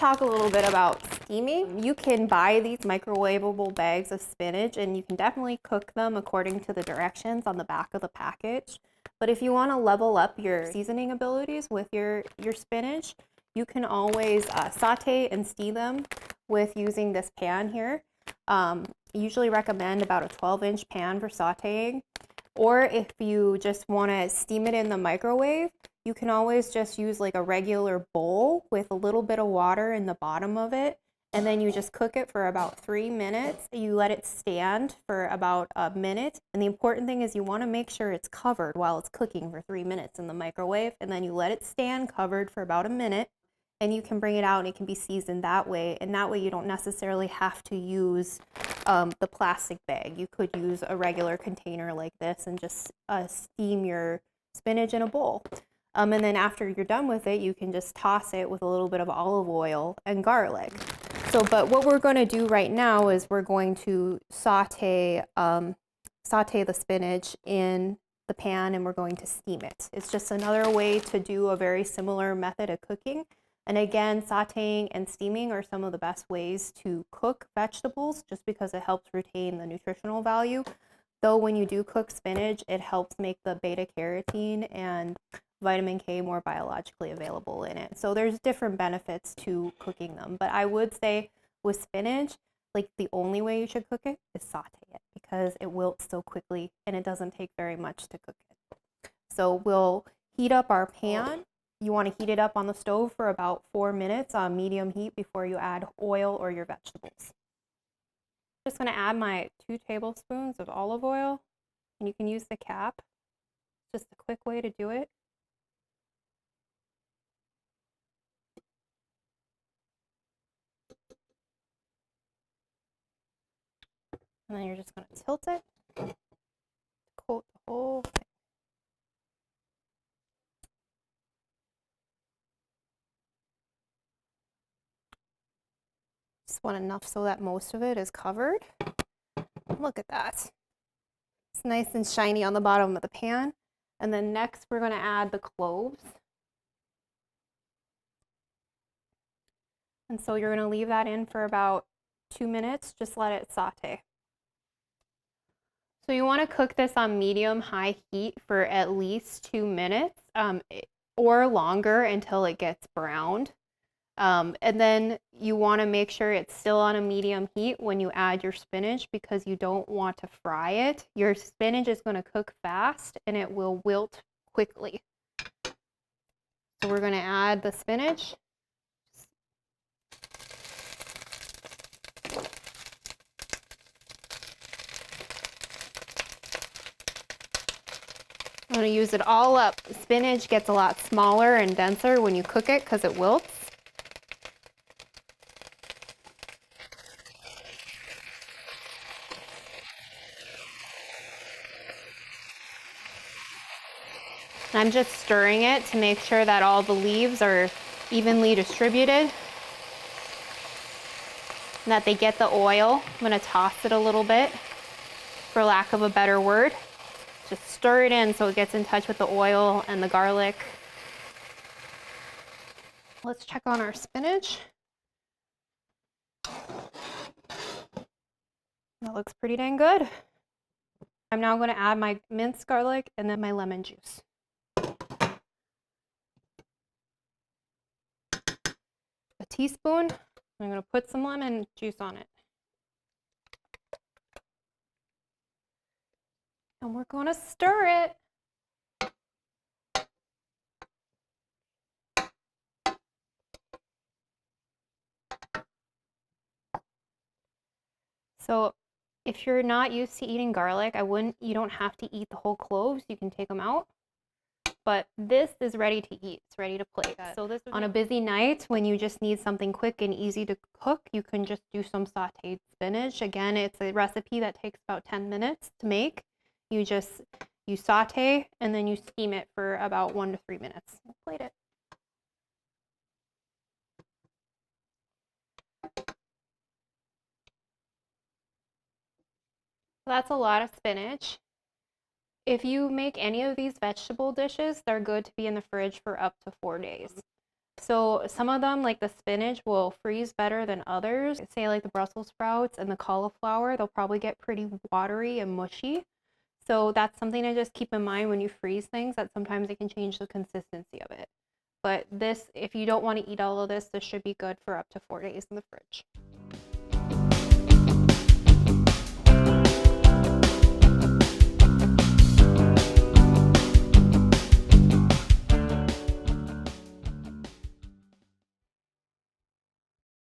talk a little bit about steaming. You can buy these microwavable bags of spinach and you can definitely cook them according to the directions on the back of the package. But if you want to level up your seasoning abilities with your spinach, you can always saute and steam them with using this pan here. I usually recommend about a 12-inch pan for sauteing. Or if you just want to steam it in the microwave, you can always just use like a regular bowl with a little bit of water in the bottom of it, and then you just cook it for about 3 minutes. You let it stand for about a minute, and the important thing is you want to make sure it's covered while it's cooking for 3 minutes in the microwave, and then you let it stand covered for about a minute, and you can bring it out and it can be seasoned that way, and that way you don't necessarily have to use the plastic bag. You could use a regular container like this and just steam your spinach in a bowl. And then after you're done with it, you can just toss it with a little bit of olive oil and garlic. But what we're going to do right now is we're going to saute the spinach in the pan and we're going to steam it. It's just another way to do a very similar method of cooking. And again, sauteing and steaming are some of the best ways to cook vegetables just because it helps retain the nutritional value. Though when you do cook spinach, it helps make the beta carotene and vitamin K more biologically available in it. So there's different benefits to cooking them. But I would say with spinach, like the only way you should cook it is saute it because it wilts so quickly and it doesn't take very much to cook it. So we'll heat up our pan. You want to heat it up on the stove for about 4 minutes on medium heat before you add oil or your vegetables. I'm just going to add my 2 tablespoons of olive oil, and you can use the cap. Just a quick way to do it. And then you're just going to tilt it to coat the whole thing. Just want enough so that most of it is covered. Look at that. It's nice and shiny on the bottom of the pan. And then next we're going to add the cloves. And so you're going to leave that in for about 2 minutes. Just let it saute. So you want to cook this on medium-high heat for at least 2 minutes or longer until it gets browned. And then you want to make sure it's still on a medium heat when you add your spinach because you don't want to fry it. Your spinach is going to cook fast and it will wilt quickly. So we're going to add the spinach. I'm going to use it all up. Spinach gets a lot smaller and denser when you cook it because it wilts. I'm just stirring it to make sure that all the leaves are evenly distributed and that they get the oil. I'm going to toss it a little bit, for lack of a better word. Just stir it in so it gets in touch with the oil and the garlic. Let's check on our spinach. That looks pretty dang good. I'm now going to add my minced garlic and then my lemon juice. A teaspoon. I'm going to put some lemon juice on it. And we're going to stir it. So if you're not used to eating garlic, you don't have to eat the whole cloves. You can take them out. But this is ready to eat. It's ready to plate. So this on a busy night when you just need something quick and easy to cook, you can just do some sauteed spinach. Again, it's a recipe that takes about 10 minutes to make. You saute and then you steam it for about 1 to 3 minutes. We'll plate it. That's a lot of spinach. If you make any of these vegetable dishes, they're good to be in the fridge for up to 4 days. So some of them, like the spinach, will freeze better than others. Say like the Brussels sprouts and the cauliflower, they'll probably get pretty watery and mushy. So that's something to just keep in mind when you freeze things, that sometimes it can change the consistency of it. But this, if you don't want to eat all of this, this should be good for up to 4 days in the fridge.